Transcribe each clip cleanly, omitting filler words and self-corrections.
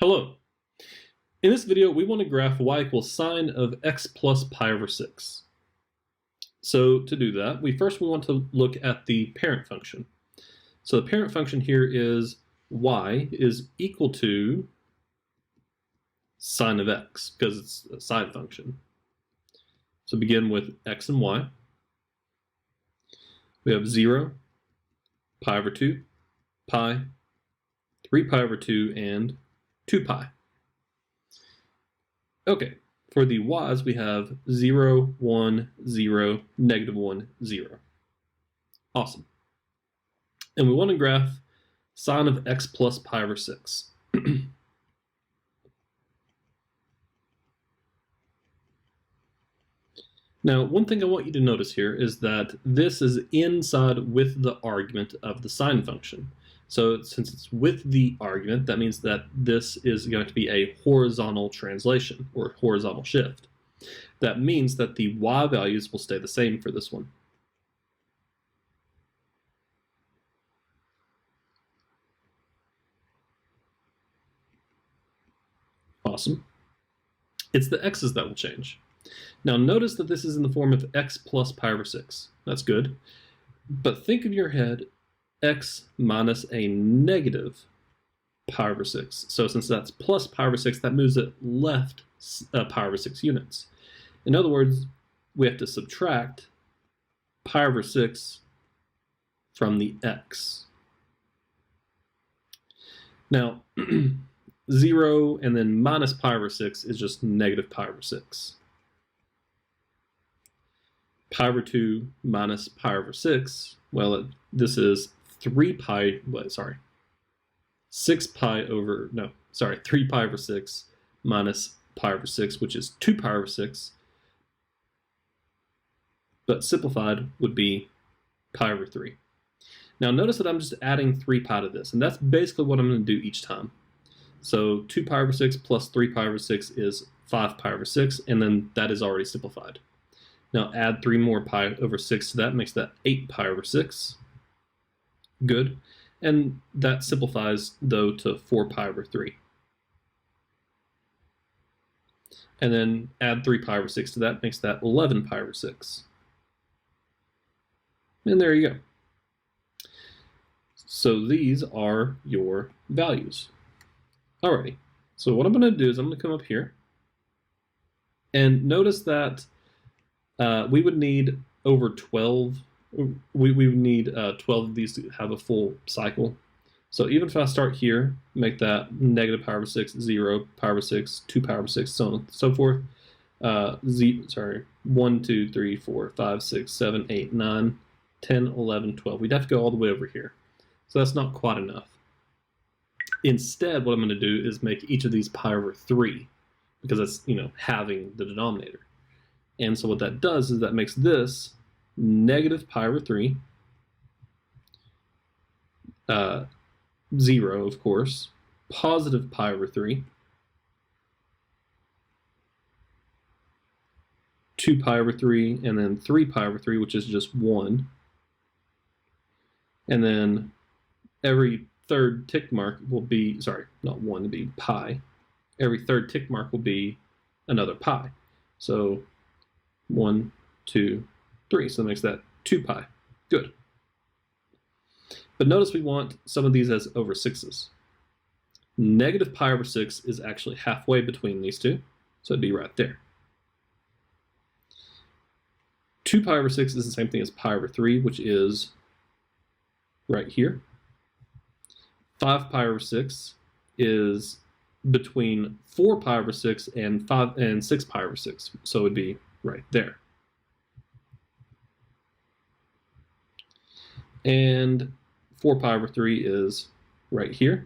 Hello. In this video, we want to graph y equals sine of x plus pi over 6. So to do that, we want to look at the parent function. So the parent function here is y is equal to sine of x, because it's a sine function. So begin with x and y. We have 0, pi over 2, pi, 3 pi over 2, and 2 pi. Okay, for the y's we have 0, 1, 0, -1, 0. Awesome. And we want to graph sine of x plus pi over 6. Now, one thing I want you to notice here is that this is inside with the argument of the sine function. So since it's with the argument, that means that this is going to be a horizontal translation or horizontal shift. That means that the y values will stay the same for this one. Awesome. It's the x's that will change. Now notice that this is in the form of x plus pi over 6. That's good. But think in your head x minus a negative pi over 6. So since that's plus pi over 6, that moves it left pi over 6 units. In other words, we have to subtract pi over 6 from the x. Now, 0 and then minus pi over 6 is just negative pi over 6. Pi over 2 minus pi over 6, well, this is 3 pi over 6 minus pi over 6, which is 2 pi over 6, but simplified would be pi over 3. Now notice that I'm just adding 3 pi to this, and that's basically what I'm going to do each time. So 2 pi over 6 plus 3 pi over 6 is 5 pi over 6, and then that is already simplified. Now add 3 more pi over 6 to that, makes that 8 pi over 6. Good. And that simplifies, though, to 4 pi over 3. And then add 3 pi over 6 to that, makes that 11 pi over 6. And there you go. So these are your values. Alrighty. So what I'm going to do is I'm going to come up here. And notice that we would need over 12. We would need 12 of these to have a full cycle. So even if I start here, make that negative pi over 6, 0, pi over 6, 2 pi over 6, so on and so forth. 1, 2, 3, 4, 5, 6, 7, 8, 9, 10, 11, 12. We'd have to go all the way over here. So that's not quite enough. Instead, what I'm going to do is make each of these pi over 3, because that's, halving the denominator. And so what that does is that makes this negative pi over 3, 0, of course, positive pi over 3, 2 pi over 3, and then 3 pi over 3, which is just 1. And then every third tick mark will be, not 1, it'll be pi. Every third tick mark will be another pi. So 1, 2, 3, so that makes that 2 pi. Good. But notice we want some of these as over 6s. Negative pi over 6 is actually halfway between these two, so it'd be right there. 2 pi over 6 is the same thing as pi over 3, which is right here. 5 pi over 6 is between 4 pi over 6 and 6 pi over 6, so it would be right there. And 4 pi over 3 is right here.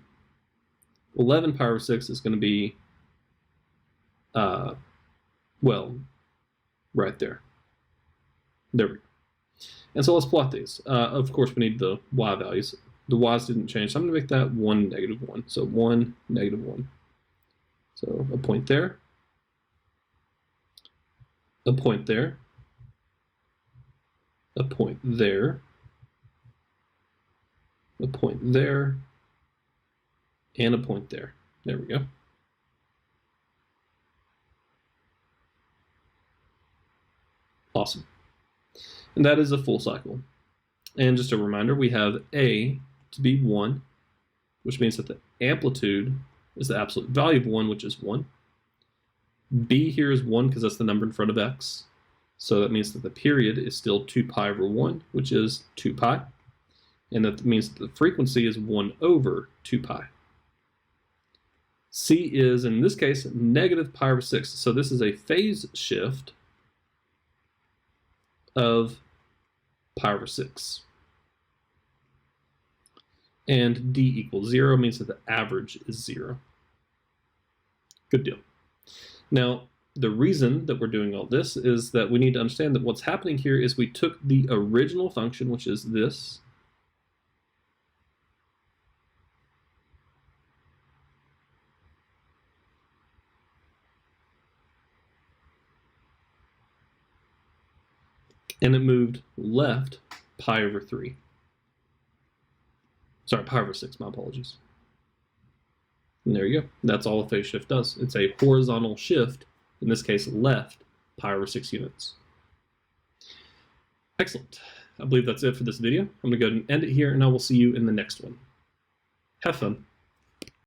11 pi over 6 is going to be, right there. There we go. And so let's plot these. Of course, we need the y values. The y's didn't change, so I'm going to make that 1, -1. So 1, -1. So a point there. A point there. A point there. A point there, and a point there. There we go. Awesome. And that is a full cycle. And just a reminder, we have A to be 1, which means that the amplitude is the absolute value of 1, which is 1. B here is 1 because that's the number in front of x. So that means that the period is still 2 pi over 1, which is 2 pi. And that means that the frequency is 1 over 2 pi. C is, in this case, negative pi over 6. So this is a phase shift of pi over 6. And D equals 0 means that the average is 0. Good deal. Now, the reason that we're doing all this is that we need to understand that what's happening here is we took the original function, which is this, and it moved left pi over 3. Sorry, pi over 6, my apologies. And there you go. That's all a phase shift does. It's a horizontal shift, in this case left pi over 6 units. Excellent. I believe that's it for this video. I'm going to go ahead and end it here, and I will see you in the next one. Have fun.